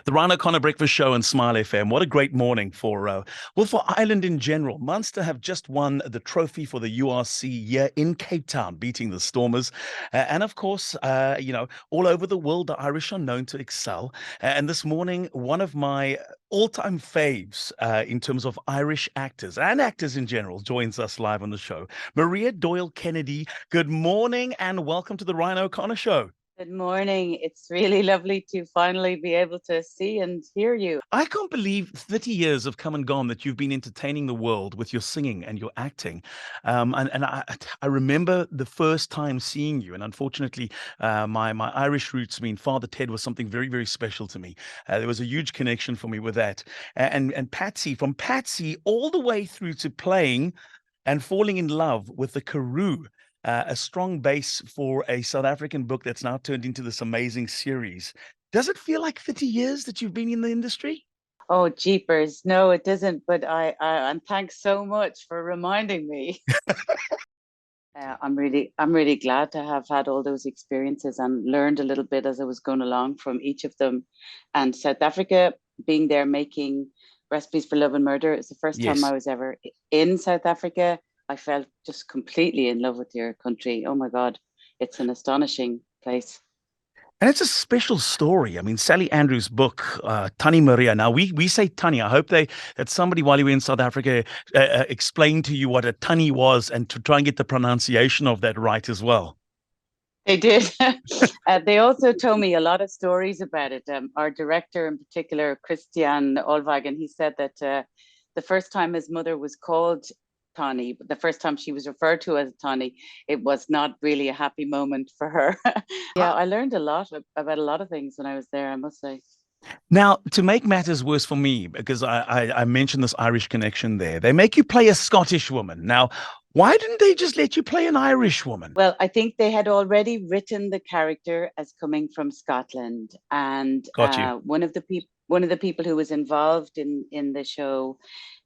The Ryan O'Connor Breakfast Show and Smile FM. What a great morning for Ireland in general. Munster have just won the trophy for the URC here in Cape Town, beating the Stormers. And of course, all over the world, the Irish are known to excel. And this morning, one of my all-time faves in terms of Irish actors and actors in general joins us live on the show. Maria Doyle Kennedy, good morning and welcome to the Ryan O'Connor Show. Good morning. It's really lovely to finally be able to see and hear you. I can't believe 30 years have come and gone that you've been entertaining the world with your singing and your acting. I remember the first time seeing you, and unfortunately, my Irish roots mean Father Ted was something very, very special to me. There was a huge connection for me with that. And Patsy, from Patsy all the way through to playing and falling in love with the Karoo. A strong base for a South African book that's now turned into this amazing series. Does it feel like 30 years that you've been in the industry? Oh, jeepers. No, it doesn't. But and thanks so much for reminding me. I'm really glad to have had all those experiences and learned a little bit as I was going along from each of them. And South Africa, being there making recipes for love and murder, it's the first time Yes. I was ever in South Africa. I felt just completely in love with your country. Oh my God, it's an astonishing place. And it's a special story. I mean, Sally Andrews' book, Tannie Maria. Now, we say Tannie. I hope that somebody, while you were in South Africa, explained to you what a Tannie was and to try and get the pronunciation of that right as well. They did. They also told me a lot of stories about it. Our director, in particular, Christian Olvagen, he said that the first time his mother was called Tani, but the first time she was referred to as Tani, it was not really a happy moment for her. Yeah, I learned a lot about a lot of things when I was there, I must say. Now, to make matters worse for me, because I mentioned this Irish connection there, they make you play a Scottish woman. Now, why didn't they just let you play an Irish woman? Well, I think they had already written the character as coming from Scotland, and Got you. one of the people who was involved in the show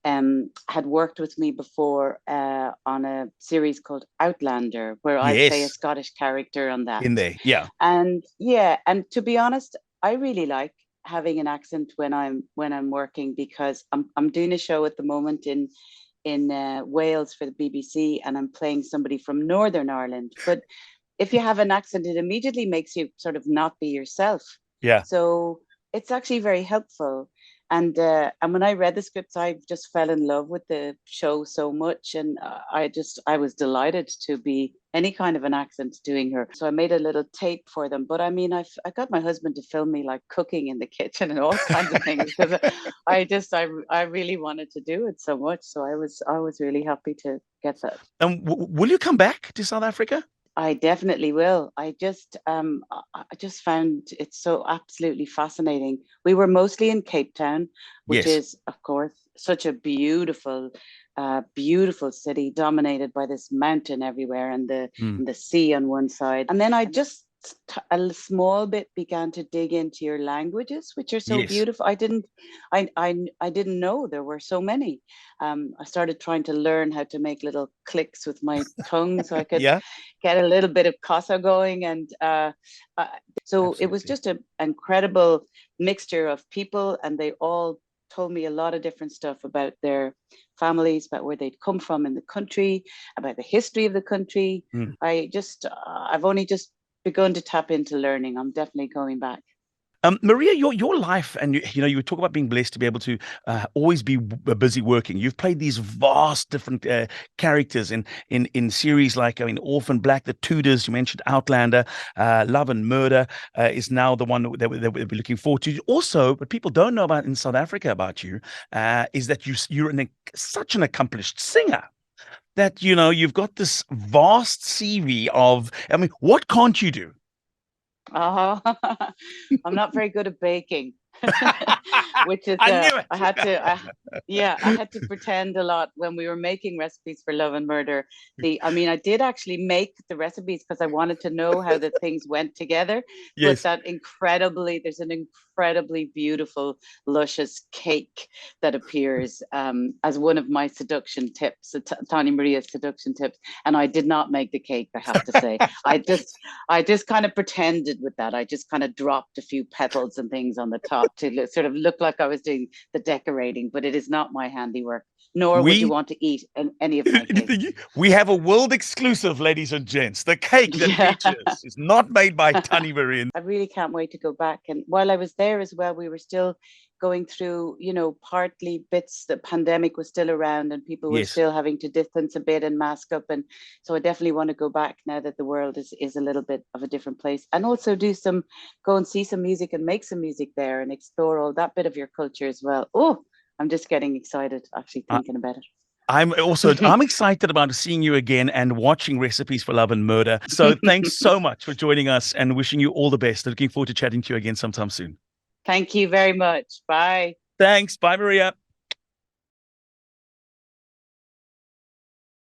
had worked with me before on a series called Outlander, where I play a Yes, Scottish character on that. in there. Yeah. And yeah, and to be honest, I really like having an accent when I'm working, because I'm doing a show at the moment in Wales for the BBC, and I'm playing somebody from Northern Ireland. But if you have an accent, it immediately makes you sort of not be yourself. Yeah. So it's actually very helpful. And when I read the scripts, I just fell in love with the show so much, and I was delighted to be any kind of an accent doing her. So I made a little tape for them. But I mean, I got my husband to film me like cooking in the kitchen and all kinds of things, because I really wanted to do it so much. So I was really happy to get that. And will you come back to South Africa? I definitely will. I just found it so absolutely fascinating. We were mostly in Cape Town, which Yes. is, of course, such a beautiful city dominated by this mountain everywhere, and the Mm. and the sea on one side. And then I just a small bit began to dig into your languages, which are so Yes. beautiful. I didn't know there were so many. I started trying to learn how to make little clicks with my tongue so I could Yeah. get a little bit of casa going. And uh, so it was Absolutely. just an incredible mixture of people, and they all told me a lot of different stuff about their families, about where they'd come from in the country, about the history of the country. Mm. I've only just begun to tap into learning. I'm definitely going back. Maria, your life, and you talk about being blessed to be able to always be busy working. You've played these vast different characters in series like, I mean, Orphan, Black, the Tudors. You mentioned Outlander, Love and Murder is now the one that we'll be looking forward to. Also, but people don't know about in South Africa about you is that you're such an accomplished singer. That you've got this vast CV of. I mean, what can't you do? Oh, I'm not very good at baking, which is I knew I it. had to yeah, I had to pretend a lot when we were making recipes for Love and Murder. I mean, I did actually make the recipes because I wanted to know how the things went together. But Yes. there's an incredibly beautiful, luscious cake that appears as one of my seduction tips, Tannie Maria's seduction tips. And I did not make the cake, I have to say. I just kind of pretended with that. I just kind of dropped a few petals and things on the top to sort of look like I was doing the decorating, but it is not my handiwork. Nor would you We want to eat any of my cake. we have a world exclusive, ladies and gents. The cake that Yeah. features is not made by Tannie Maria. I really can't wait to go back. And while I was there as well, we were still going through, partly bits, the pandemic was still around and people were Yes. still having to distance a bit and mask up. And so I definitely want to go back now that the world is a little bit of a different place, and also go and see some music and make some music there and explore all that bit of your culture as well. Oh, I'm just getting excited actually thinking about it. I'm excited about seeing you again and watching Recipes for Love and Murder. So thanks so much for joining us and wishing you all the best. Looking forward to chatting to you again sometime soon. Thank you very much. Bye. Thanks. Bye, Maria.